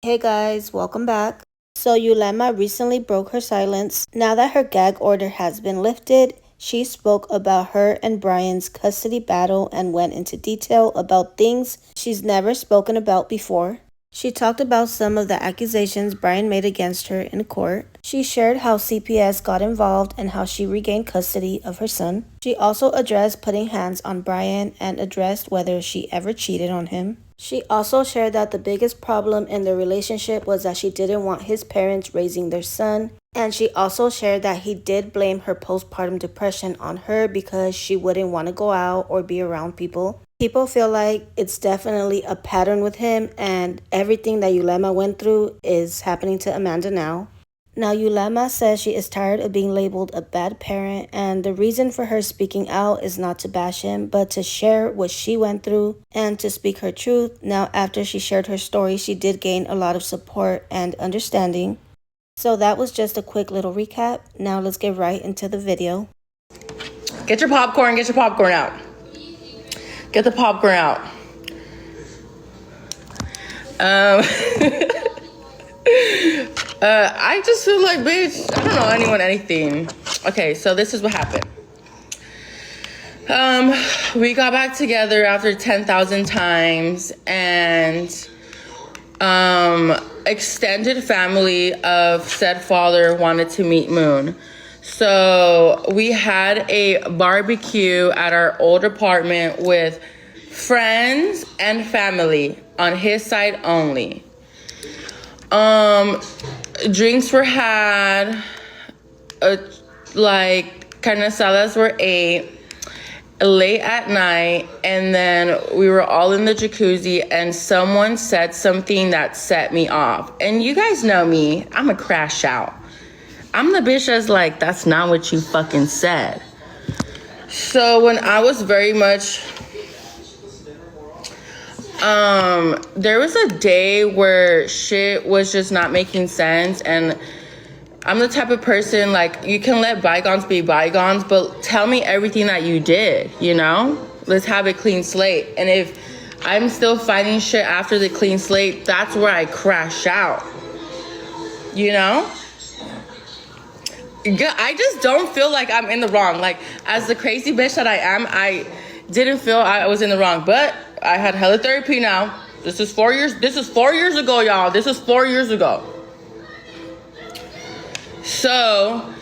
Hey guys, welcome back. So Yulema recently broke her silence. Now that her gag order has been lifted, she spoke about her and Brian's custody battle and went into detail about things she's never spoken about before. She talked about some of the accusations Brian made against her in court. She shared how CPS got involved and how she regained custody of her son. She also addressed putting hands on Brian and addressed whether she ever cheated on him. She also shared that the biggest problem in their relationship was that she didn't want his parents raising their son. And she also shared that he did blame her postpartum depression on her because she wouldn't want to go out or be around people. People feel like it's definitely a pattern with him, and everything that Yulema went through is happening to Amanda now. Now, Yulema says she is tired of being labeled a bad parent, and the reason for her speaking out is not to bash him, but to share what she went through and to speak her truth. Now, after she shared her story, she did gain a lot of support and understanding. So that was just a quick little recap. Now let's get right into the video. Get your popcorn out. Get the popcorn out. I just feel like, bitch, I don't know anyone anything. Okay, so this is what happened. We got back together after 10,000 times, and extended family of said father wanted to meet Moon. So we had a barbecue at our old apartment with friends and family on his side only. Drinks were had, like carne asadas were ate late at night, and then we were all in the jacuzzi and someone said something that set me off. And you guys know me, I'm a crash out. I'm the bitch that's like, that's not what you fucking said. So when I was very much, there was a day where shit was just not making sense, and I'm the type of person, like, you can let bygones be bygones, but tell me everything that you did, you know? Let's have a clean slate. And if I'm still finding shit after the clean slate, that's where I crash out, you know? I just don't feel like I'm in the wrong. Like, as the crazy bitch that I am, I didn't feel I was in the wrong. But I had hella therapy now. This is 4 years. This is 4 years ago, y'all. This is 4 years ago. So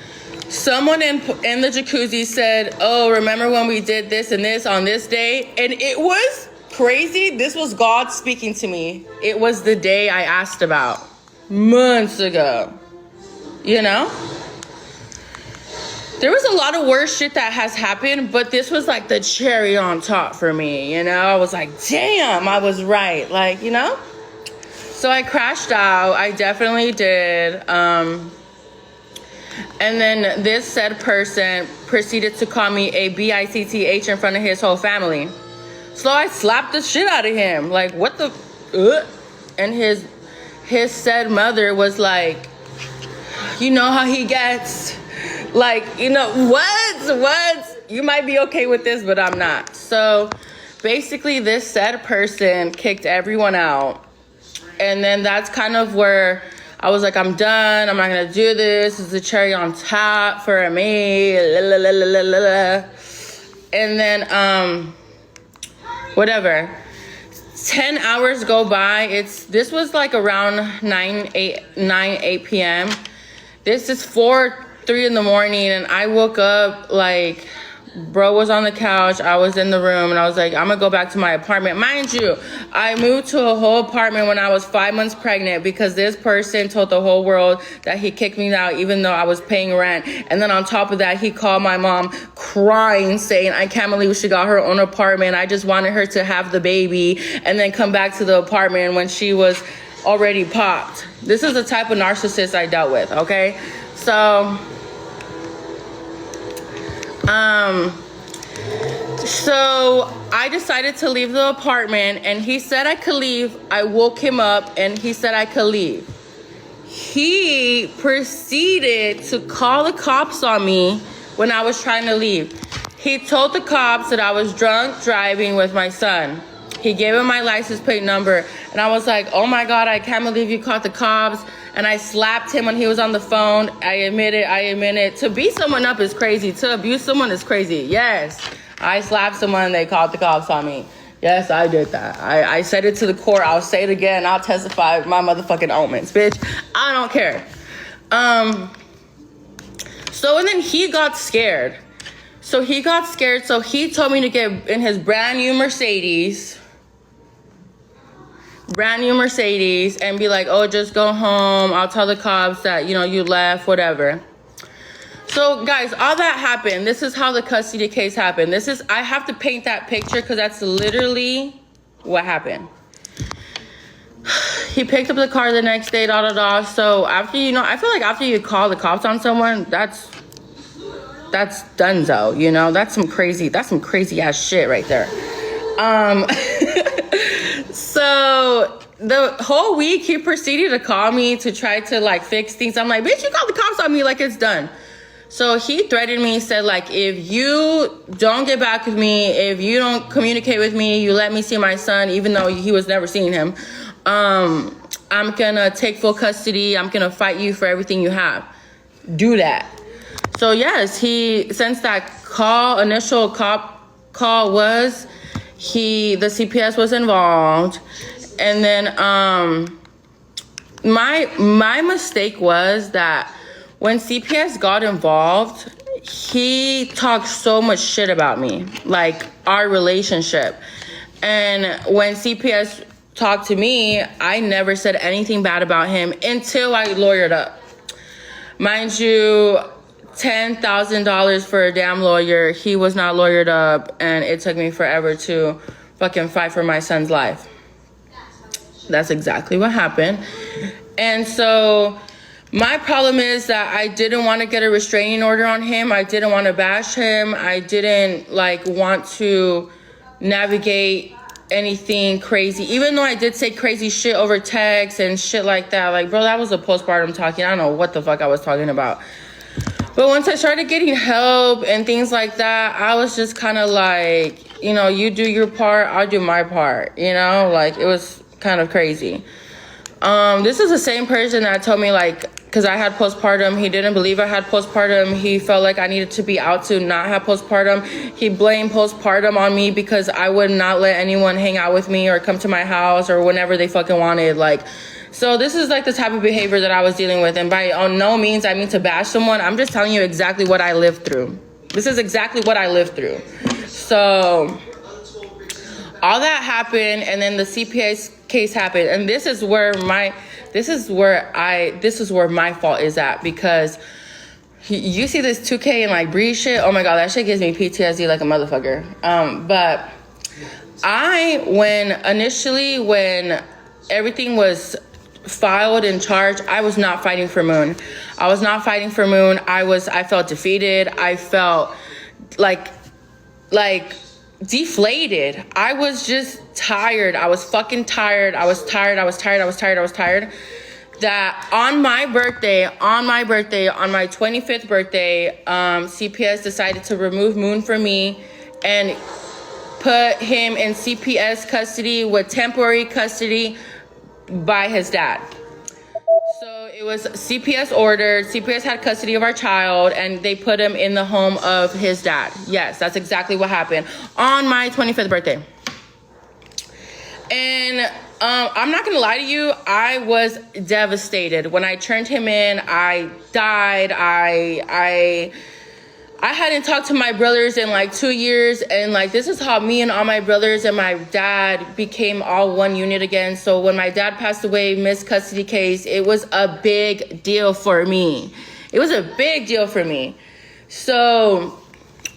someone in the jacuzzi said, oh, remember when we did this and this on this day? And it was crazy. This was God speaking to me. It was the day I asked about months ago, you know? There was a lot of worse shit that has happened, but this was like the cherry on top for me, you know? I was like, damn, I was right, like, you know? So I crashed out. I definitely did. And then this said person proceeded to call me a bitch in front of his whole family. So I slapped the shit out of him. Like, what the? And his said mother was like, you know how he gets? Like, you know, what? You might be okay with this, but I'm not. So basically this said person kicked everyone out. And then that's kind of where I was like, I'm done. I'm not going to do this. This is the cherry on top for me. And then, whatever. 10 hours go by. This was like around 9, 8 p.m. This is 3 in the morning, and I woke up like, bro was on the couch, I was in the room, and I was like, I'm gonna go back to my apartment. Mind you, I moved to a whole apartment when I was 5 months pregnant because this person told the whole world that he kicked me out even though I was paying rent. And then on top of that, he called my mom crying, saying, I can't believe she got her own apartment. I just wanted her to have the baby and then come back to the apartment when she was already popped. This is the type of narcissist I dealt with, okay? So I decided to leave the apartment, and he said I could leave. I woke him up and he said I could leave. He proceeded to call the cops on me when I was trying to leave. He told the cops that I was drunk driving with my son. He gave him my license plate number. And I was like, oh my God, I can't believe you caught the cops. And I slapped him when he was on the phone. I admit it. To beat someone up is crazy. To abuse someone is crazy. Yes, I slapped someone and they called the cops on me. Yes, I did that. I said it to the court. I'll say it again. I'll testify with my motherfucking omens, bitch. I don't care. So, and then he got scared. So he told me to get in his brand new Mercedes and be like, oh, just go home. I'll tell the cops that, you know, you left, whatever. So guys, all that happened. This is how the custody case happened. I have to paint that picture because that's literally what happened. He picked up the car the next day, So after, you know, I feel like after you call the cops on someone, that's donezo, you know? That's some crazy ass shit right there. So the whole week he proceeded to call me to try to like fix things. I'm like, bitch, you called the cops on me, like it's done. So he threatened me, said like, if you don't get back with me, if you don't communicate with me, you let me see my son, even though he was never seeing him, I'm gonna take full custody. I'm gonna fight you for everything you have. Do that. So yes, since that initial cop call the CPS was involved. And then my mistake was that when CPS got involved, he talked so much shit about me, like our relationship. And when CPS talked to me, I never said anything bad about him until I lawyered up. Mind you, $10,000 for a damn lawyer. He was not lawyered up, and it took me forever to fucking fight for my son's life. That's exactly what happened. And so my problem is that I didn't want to get a restraining order on him. I didn't want to bash him. I didn't want to navigate anything crazy, even though I did say crazy shit over text and shit like that. Like, bro, that was a postpartum talking. I don't know what the fuck I was talking about. But once I started getting help and things like that, I was just kind of like, you know, you do your part, I'll do my part, you know? Like, it was kind of crazy. This is the same person that told me, like, because I had postpartum, he didn't believe I had postpartum. He felt like I needed to be out to not have postpartum. He blamed postpartum on me because I would not let anyone hang out with me or come to my house or whenever they fucking wanted. Like, so this is like the type of behavior that I was dealing with. And by no means I mean to bash someone. I'm just telling you exactly what I lived through. This is exactly what I lived through. So all that happened, and then the CPS case happened, and this is where my fault is at, because you see this 2K and like Bree shit. Oh my God, that shit gives me PTSD like a motherfucker. But when everything was filed and charged, I was not fighting for Moon. I felt defeated. I felt like deflated. I was just tired. I was fucking tired. I was tired. That on my 25th birthday, CPS decided to remove Moon from me and put him in CPS custody with temporary custody by his dad. So it was CPS ordered. CPS had custody of our child, and they put him in the home of his dad. Yes, that's exactly what happened on my 25th birthday. And I'm not gonna lie to you, I was devastated. When I turned him in, I died. I hadn't talked to my brothers in like 2 years, and like this is how me and all my brothers and my dad became all one unit again. So when my dad passed away, missed custody case, it was a big deal for me. So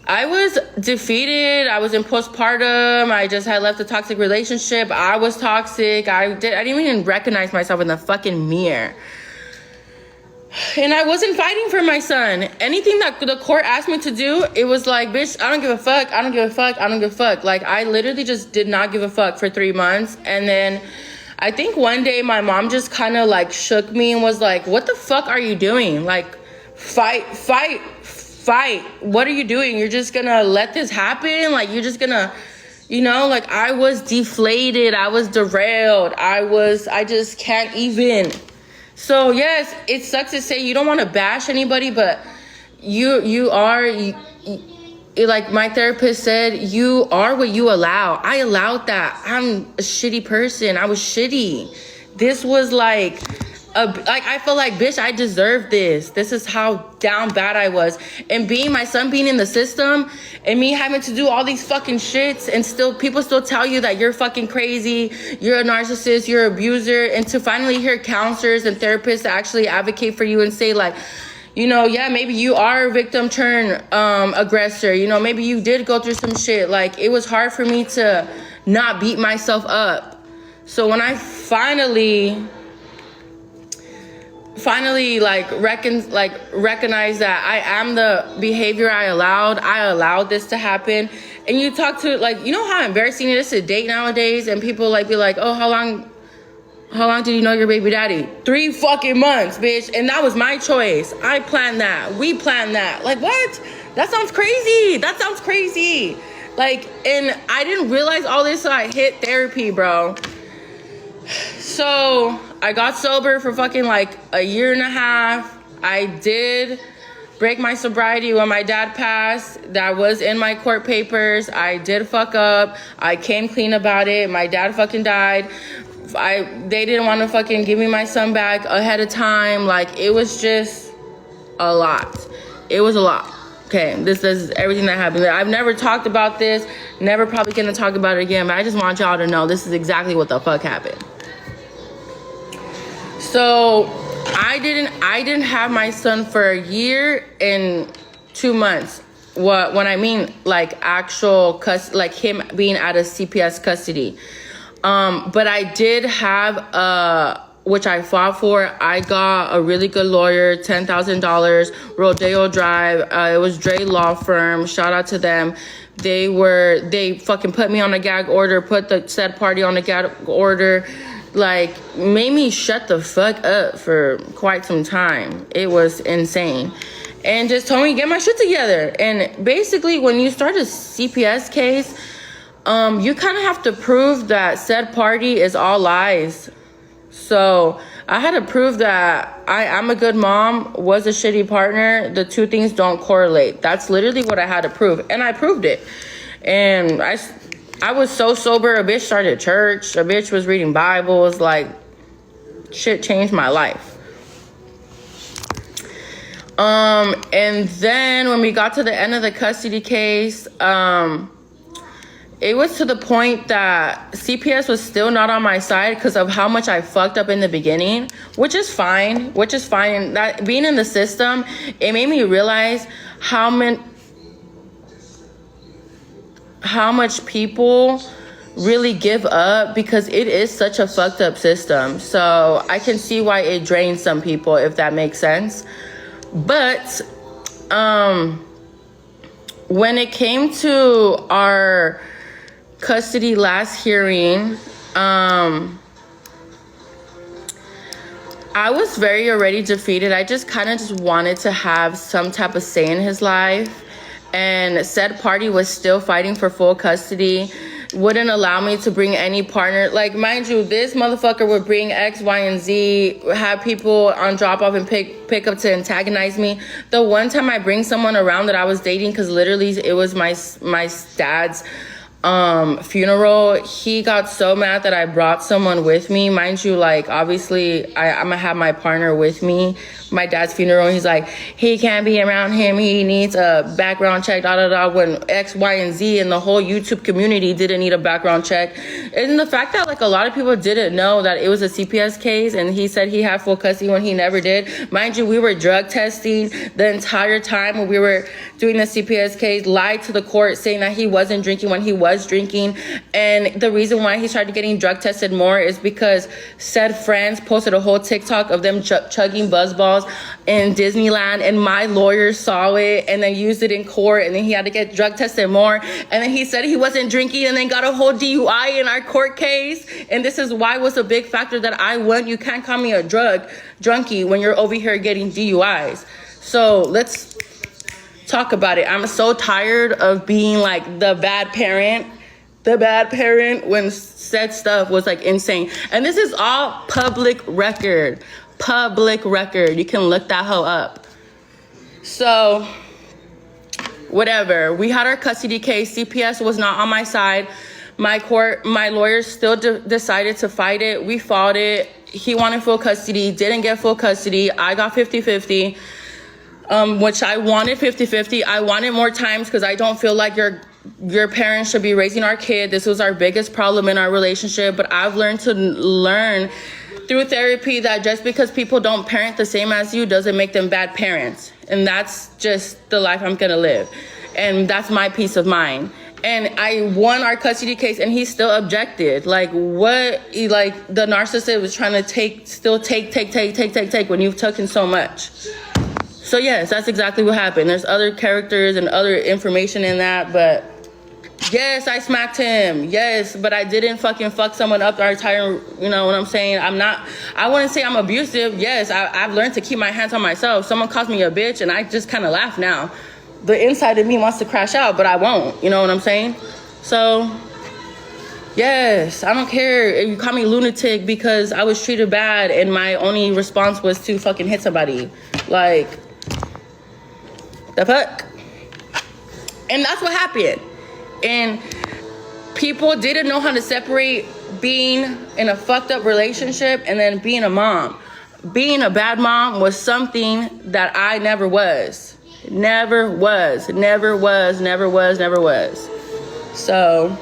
I was defeated. I was in postpartum. I just had left a toxic relationship. I was toxic. I didn't even recognize myself in the fucking mirror. And I wasn't fighting for my son. Anything that the court asked me to do, it was like, bitch, I don't give a fuck. Like, I literally just did not give a fuck for 3 months. And then I think one day my mom just kind of like shook me and was like, what the fuck are you doing? Like, fight. What are you doing? You're just gonna let this happen? Like, you're just gonna You know, like I was deflated, I was derailed, I just can't even. So yes, it sucks to say, you don't want to bash anybody, but you are, like my therapist said, you are what you allow. I allowed that. I'm a shitty person. I was shitty. This was like I feel like, bitch, I deserve this. This is how down bad I was. And my son being in the system and me having to do all these fucking shits, and still people still tell you that you're fucking crazy, you're a narcissist, you're an abuser, and to finally hear counselors and therapists actually advocate for you and say like, you know, yeah, maybe you are a victim turn aggressor. You know, maybe you did go through some shit. Like, it was hard for me to not beat myself up. So when I finally recognize that I am the behavior I allowed this to happen. And you talk to, like, you know how embarrassing it is to date nowadays, and people like be like, oh, how long did you know your baby daddy? 3 fucking months, bitch. And that was my choice. I planned that. We planned that. Like, what? That sounds crazy. Like, and I didn't realize all this till I hit therapy, bro. So I got sober for fucking like a year and a half. I did break my sobriety when my dad passed. That was in my court papers. I did fuck up. I came clean about it. My dad fucking died. They didn't want to fucking give me my son back ahead of time. Like, it was just a lot. It was a lot. Okay, this is everything that happened. I've never talked about this. Never probably gonna talk about it again. But I just want y'all to know this is exactly what the fuck happened. So I didn't have my son for a year and 2 months. When I mean like actual like him being out of CPS custody. But I did have which I fought for. I got a really good lawyer, $10,000, Rodeo Drive. It was Dre Law Firm. Shout out to them. They fucking put me on a gag order, put the said party on a gag order, like made me shut the fuck up for quite some time. It was insane. And just told me to get my shit together. And basically when you start a CPS case, you kind of have to prove that said party is all lies. So I had to prove that I'm a good mom, was a shitty partner. The two things don't correlate. That's literally what I had to prove. And I proved it. And I was so sober. A bitch started church. A bitch was reading Bibles. Like, shit changed my life. And then when we got to the end of the custody case, it was to the point that CPS was still not on my side because of how much I fucked up in the beginning, which is fine. And that being in the system, it made me realize how much people really give up because it is such a fucked up system. So I can see why it drains some people, if that makes sense. But when it came to our custody last hearing, I was very already defeated. I just kind of just wanted to have some type of say in his life. And said party was still fighting for full custody, wouldn't allow me to bring any partner. Like, mind you, this motherfucker would bring X, Y, and Z, have people on drop off and pick up to antagonize me. The one time I bring someone around that I was dating, because literally it was my dad's funeral, he got so mad that I brought someone with me. Mind you, like, obviously I'm gonna have my partner with me. My dad's funeral, he's like, he can't be around him, he needs a background check, when X, Y, and Z and the whole YouTube community didn't need a background check. And the fact that like a lot of people didn't know that it was a CPS case, and he said he had full custody when he never did. Mind you, we were drug testing the entire time when we were doing the CPS case, lied to the court saying that he wasn't drinking when he was drinking. And the reason why he started getting drug tested more is because said friends posted a whole TikTok of them chugging buzz balls in Disneyland, and my lawyer saw it and then used it in court, and then he had to get drug tested more. And then he said he wasn't drinking and then got a whole DUI in our court case. And this is why was a big factor that I won. You can't call me a drunkie when you're over here getting DUIs. So let's talk about it. I'm so tired of being like the bad parent the bad parent when said stuff was like insane. And this is all public record. Public record. You can look that hoe up. So, whatever. We had our custody case. CPS was not on my side. My lawyers still decided to fight it. We fought it. He wanted full custody, didn't get full custody. I got 50-50, which I wanted 50-50. I wanted more times because I don't feel like your parents should be raising our kid. This was our biggest problem in our relationship. But I've learned through therapy that just because people don't parent the same as you doesn't make them bad parents. And that's just the life I'm gonna live. And that's my peace of mind. And I won our custody case and he still objected. Like what, like the narcissist was trying to take when you've taken so much. So yes, that's exactly what happened. There's other characters and other information in that, but yes, I smacked him. Yes, but I didn't fucking fuck someone up our entire, you know what I'm saying? I wouldn't say I'm abusive. Yes, I've learned to keep my hands on myself. Someone calls me a bitch and I just kind of laugh now. The inside of me wants to crash out, but I won't. You know what I'm saying? So, yes, I don't care if you call me lunatic because I was treated bad and my only response was to fucking hit somebody. Like, the fuck? And that's what happened. And people didn't know how to separate being in a fucked up relationship and then being a mom. Being a bad mom was something that I never was. Never was. So,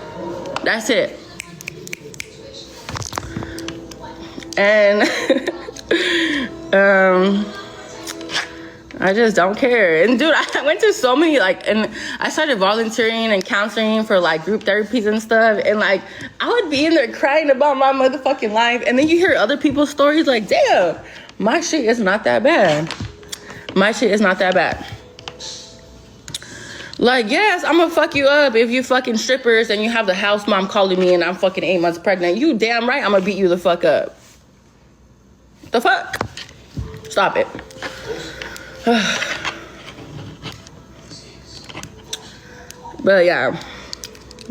that's it. And, I just don't care. And dude, I went to so many, like, and I started volunteering and counseling for like group therapies and stuff. And like, I would be in there crying about my motherfucking life. And then you hear other people's stories like, damn, my shit is not that bad. My shit is not that bad. Like, yes, I'm gonna fuck you up if you fucking strippers and you have the house mom calling me and I'm fucking 8 months pregnant. You damn right I'm gonna beat you the fuck up. The fuck? Stop it. But yeah,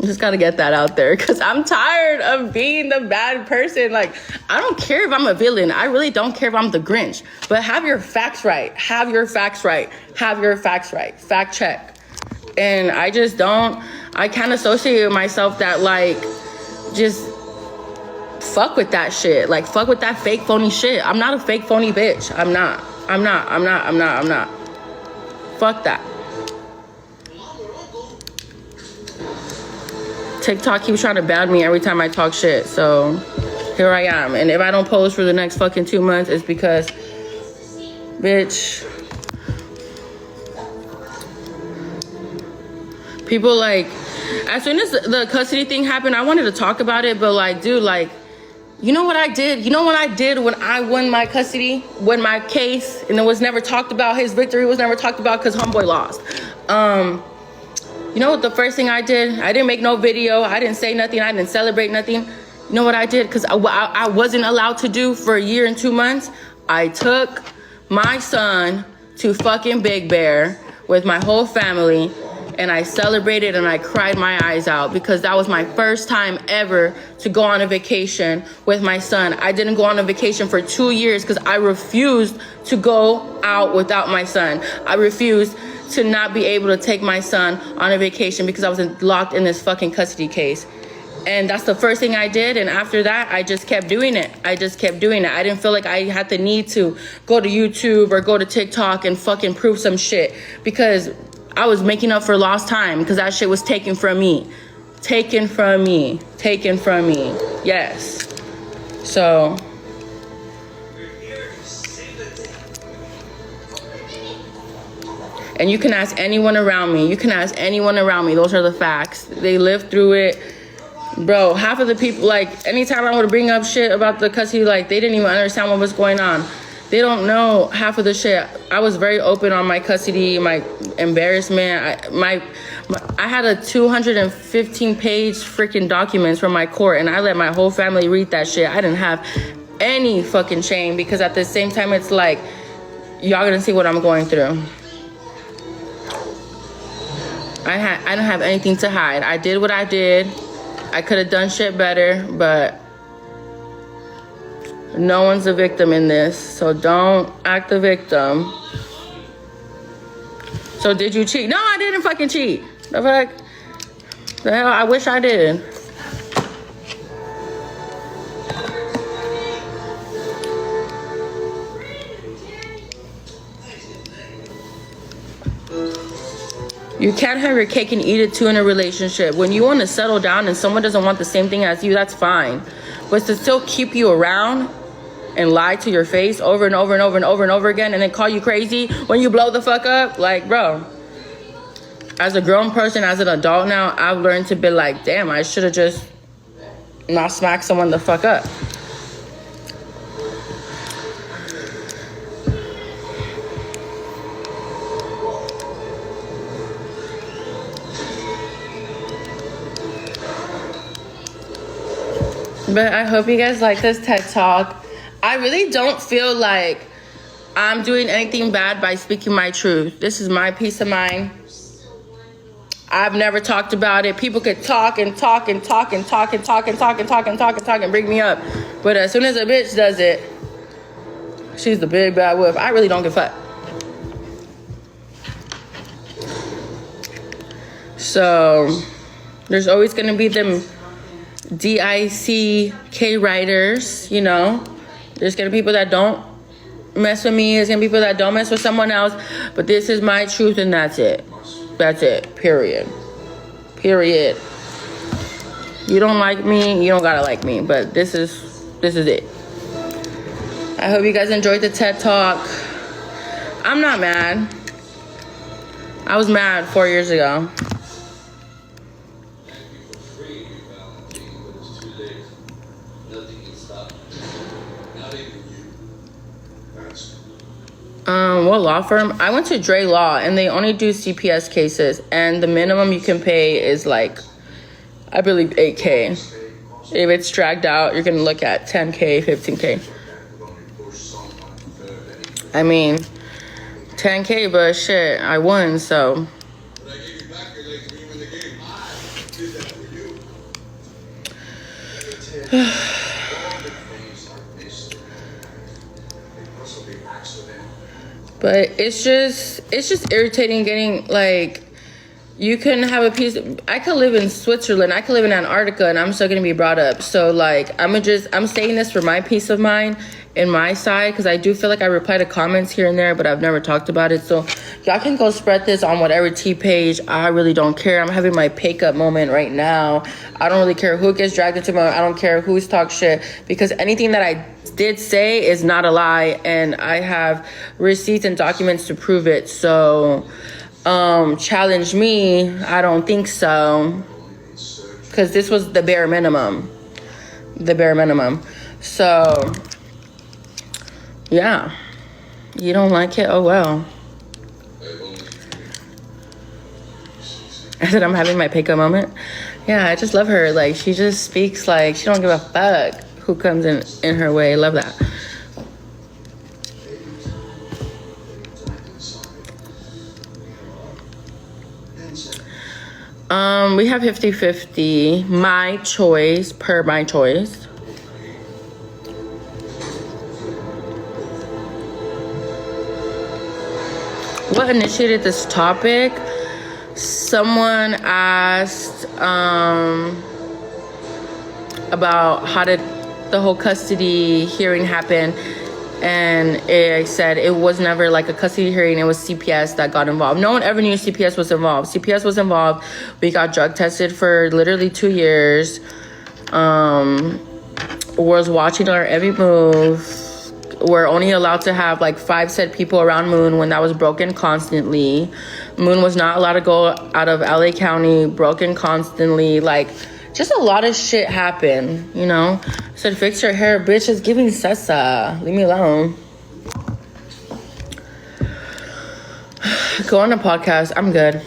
just gotta get that out there because I'm tired of being the bad person. Like, I don't care if I'm a villain. I really don't care if I'm the Grinch. But have your facts right. Have your facts right. Have your facts right. Fact check. And I just don't, I can't associate with myself that like, just fuck with that shit. Like, fuck with that fake phony shit. I'm not a fake phony bitch. I'm not. Fuck that. TikTok keeps trying to ban me every time I talk shit. So here I am. And if I don't post for the next fucking 2 months, it's because, bitch, people like, as soon as the custody thing happened, I wanted to talk about it, but like, dude, like, you know what I did? You know what I did when I won my custody, won my case, and it was never talked about? His victory was never talked about because homeboy lost. You know what the first thing I did? I didn't make no video. I didn't say nothing. I didn't celebrate nothing. You know what I did? Because I wasn't allowed to do for a year and 2 months. I took my son to fucking Big Bear with my whole family, and I celebrated and I cried my eyes out because that was my first time ever to go on a vacation with my son. I didn't go on a vacation for 2 years because I refused to go out without my son. I refused to not be able to take my son on a vacation because I was locked in this fucking custody case. And that's the first thing I did. And after that, I just kept doing it. I didn't feel like I had the need to go to YouTube or go to TikTok and fucking prove some shit because I was making up for lost time because that shit was taken from me. Taken from me. Yes. So, and you can ask anyone around me. Those are the facts. They lived through it. Bro, half of the people, like, anytime I would bring up shit about the custody, like, they didn't even understand what was going on. They don't know half of the shit. I was very open on my custody, my embarrassment. I had a 215-page freaking documents from my court, and I let my whole family read that shit. I didn't have any fucking shame because at the same time, it's like, y'all gonna see what I'm going through. I didn't have anything to hide. I did what I did. I could have done shit better, but no one's a victim in this, so don't act the victim. So did you cheat? No, I didn't fucking cheat. The fuck? The hell, I wish I did. You can't have your cake and eat it too in a relationship. When you want to settle down and someone doesn't want the same thing as you, that's fine. But to still keep you around and lie to your face over and over and over and over and over again and then call you crazy when you blow the fuck up, like, bro. As a grown person, as an adult now, I've learned to be like, damn, I should have just not smacked someone the fuck up. But I hope you guys like this TED Talk. I really don't feel like I'm doing anything bad by speaking my truth. This is my peace of mind. I've never talked about it. People could talk and talk and talk and talk and talk and talk and talk and talk and talk and bring me up. But as soon as a bitch does it, she's the big bad wolf. I really don't give a fuck. So there's always going to be them DICK writers, you know. There's gonna be people that don't mess with me. There's gonna be people that don't mess with someone else. But this is my truth and that's it. That's it. Period. Period. You don't like me, you don't gotta like me. But this is it. I hope you guys enjoyed the TED Talk. I'm not mad. I was mad 4 years ago. What law firm? I went to Dre Law and they only do CPS cases and the minimum you can pay is like, I believe 8K. If it's dragged out, you're gonna look at 10K, 15K. I mean, 10K, but shit, I won, so. But it's just irritating getting, like, you can have a piece I could live in Switzerland, I could live in Antarctica, and I'm still gonna be brought up. So, like, I'm saying this for my peace of mind and my side, because I do feel like I reply to comments here and there, but I've never talked about it. So y'all can go spread this on whatever T page. I really don't care. I'm having my pick up moment right now. I don't really care who gets dragged into my, I don't care who's talk shit, because anything that I did say is not a lie, and I have receipts and documents to prove it. So challenge me, I don't think so, because this was the bare minimum. So yeah, you don't like it, oh well. I said I'm having my pick-up moment. Yeah, I just love her. Like, she just speaks like she don't give a fuck who comes in her way. Love that. We have 50-50. My choice, per my choice. What initiated this topic? Someone asked about how did the whole custody hearing happen, and I said it was never like a custody hearing. It was CPS that got involved. No one ever knew CPS was involved. CPS was involved. We got drug tested for literally 2 years. Was watching our every move. We're only allowed to have like 5 said people around Moon when that was broken constantly. Moon was not allowed to go out of LA County, broken constantly. Like, just a lot of shit happened, you know? I said, fix your hair, bitch. It's giving Sessa. Leave me alone. Go on a podcast. I'm good.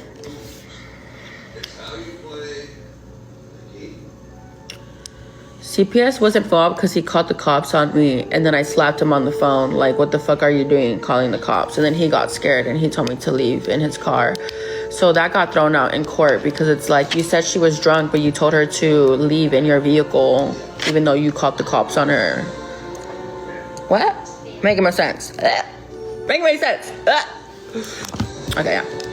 CPS wasn't fault because he called the cops on me, and then I slapped him on the phone, like, what the fuck are you doing calling the cops? And then he got scared and he told me to leave in his car. So that got thrown out in court because it's like, you said she was drunk, but you told her to leave in your vehicle, even though you called the cops on her. What? Making more sense. Making more sense. Okay, yeah.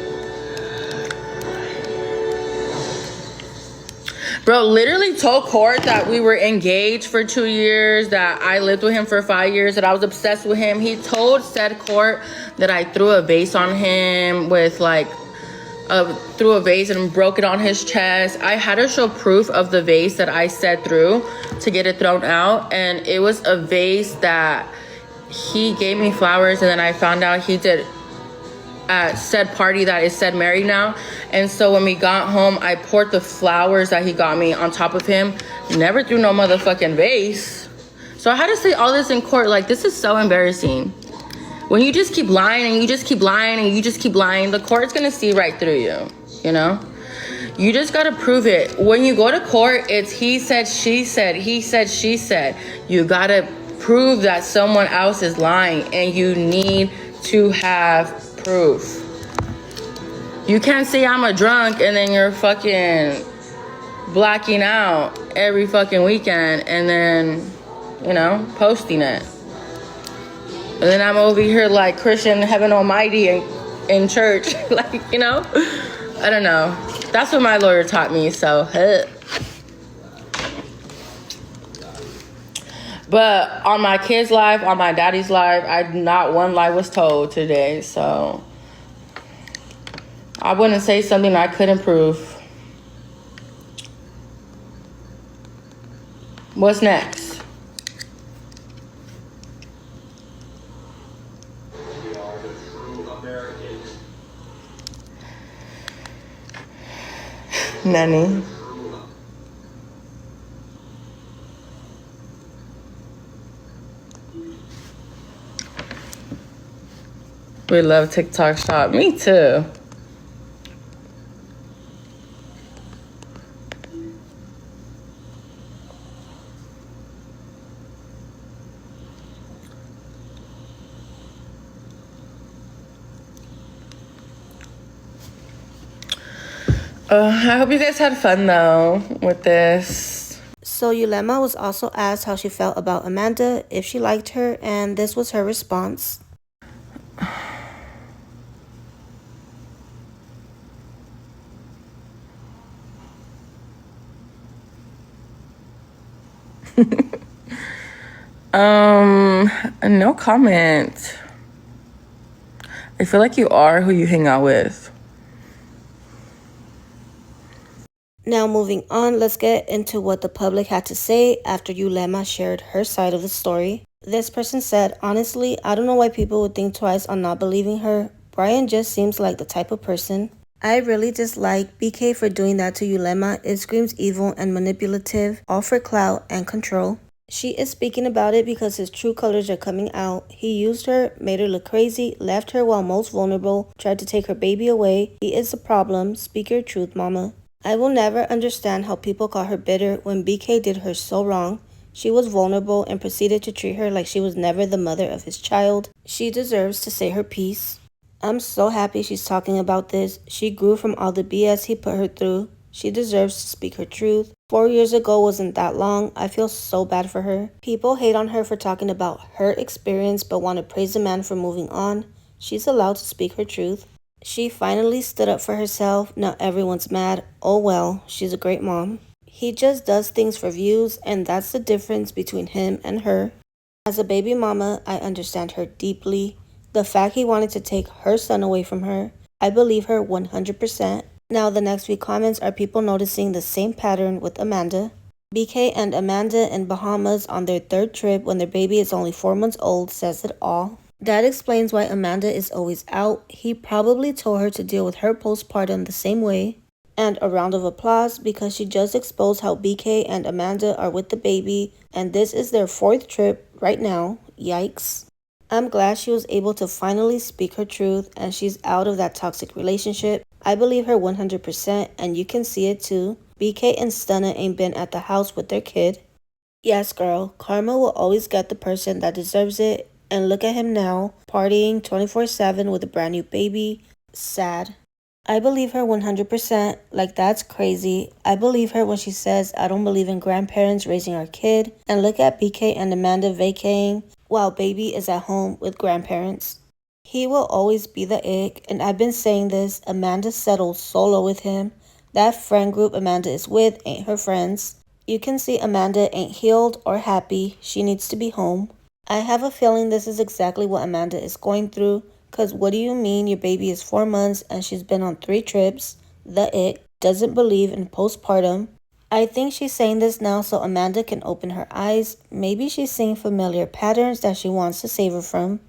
Bro literally told court that we were engaged for 2 years, that I lived with him for 5 years, that I was obsessed with him. He told said court that I threw a vase on him with like, threw a vase and broke it on his chest. I had to show proof of the vase that I said threw to get it thrown out. And it was a vase that he gave me flowers, and then I found out he did at said party that is said married now. And so when we got home, I poured the flowers that he got me on top of him. Never threw no motherfucking vase. So I had to say all this in court. Like, this is so embarrassing. When you just keep lying and you just keep lying and you just keep lying, the court's gonna see right through you, you know? You just gotta prove it. When you go to court, it's he said, she said, he said, she said. You gotta prove that someone else is lying, and you need to have proof. You can't say I'm a drunk and then you're fucking blacking out every fucking weekend and then, you know, posting it. And then I'm over here like Christian Heaven Almighty in church. Like, you know, I don't know. That's what my lawyer taught me, so. But on my kid's life, on my daddy's life, not one lie was told today, so I wouldn't say something I couldn't prove. What's next? Nanny. We love TikTok shop. Me too. I hope you guys had fun though with this. So Yulema was also asked how she felt about Amanda, if she liked her, and this was her response. No comment. I feel like you are who you hang out with. Now moving on, let's get into what the public had to say after Yulema shared her side of the story. This person said, honestly, I don't know why people would think twice on not believing her. Brian just seems like the type of person. I really dislike BK for doing that to Yulema. It screams evil and manipulative, all for clout and control. She is speaking about it because his true colors are coming out. He used her, made her look crazy, left her while most vulnerable, tried to take her baby away. He is the problem. Speak your truth, mama. I will never understand how people call her bitter when BK did her so wrong. She was vulnerable and proceeded to treat her like she was never the mother of his child. She deserves to say her piece. I'm so happy she's talking about this. She grew from all the BS he put her through. She deserves to speak her truth. 4 years ago wasn't that long. I feel so bad for her. People hate on her for talking about her experience but want to praise the man for moving on. She's allowed to speak her truth. She finally stood up for herself. Now everyone's mad. Oh well, she's a great mom. He just does things for views, and that's the difference between him and her. As a baby mama, I understand her deeply. The fact he wanted to take her son away from her, I believe her 100%. Now the next few comments are people noticing the same pattern with Amanda. BK and Amanda in Bahamas on their 3rd trip when their baby is only 4 months old says it all. That explains why Amanda is always out. He probably told her to deal with her postpartum the same way. And a round of applause because she just exposed how BK and Amanda are with the baby, and this is their 4th trip right now. Yikes. I'm glad she was able to finally speak her truth and she's out of that toxic relationship. I believe her 100%, and you can see it too. BK and Stunna ain't been at the house with their kid. Yes, girl, karma will always get the person that deserves it. And look at him now, partying 24/7 with a brand new baby. Sad. I believe her 100%. Like, that's crazy. I believe her when she says, I don't believe in grandparents raising our kid. And look at BK and Amanda vacating while baby is at home with grandparents. He will always be the ick, and I've been saying this. Amanda settled solo with him. That friend group Amanda is with ain't her friends. You can see Amanda ain't healed or happy. She needs to be home. I have a feeling this is exactly what Amanda is going through. Cause what do you mean your baby is 4 months and she's been on 3 trips? The ick doesn't believe in postpartum. I think she's saying this now so Amanda can open her eyes. Maybe she's seeing familiar patterns that she wants to save her from.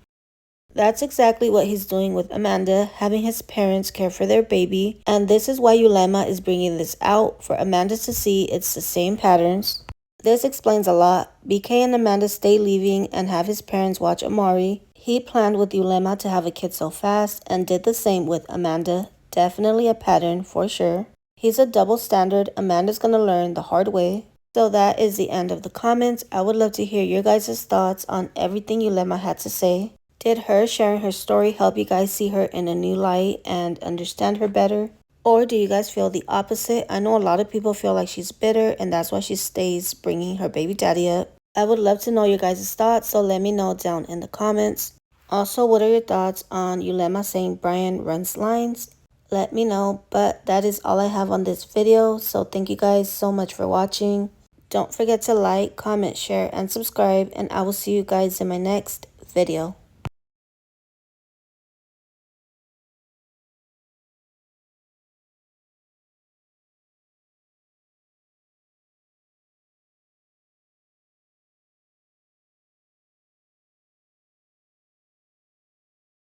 That's exactly what he's doing with Amanda, having his parents care for their baby. And this is why Yulema is bringing this out, for Amanda to see it's the same patterns. This explains a lot. BK and Amanda stay leaving and have his parents watch Amari. He planned with Yulema to have a kid so fast and did the same with Amanda. Definitely a pattern for sure. He's a double standard. Amanda's gonna learn the hard way. So that is the end of the comments. I would love to hear your guys' thoughts on everything Yulema had to say. Did her sharing her story help you guys see her in a new light and understand her better? Or do you guys feel the opposite? I know a lot of people feel like she's bitter and that's why she stays bringing her baby daddy up. I would love to know your guys' thoughts, so let me know down in the comments. Also, what are your thoughts on Yulema saying Brian runs lines? Let me know, but that is all I have on this video, so thank you guys so much for watching. Don't forget to like, comment, share, and subscribe, and I will see you guys in my next video.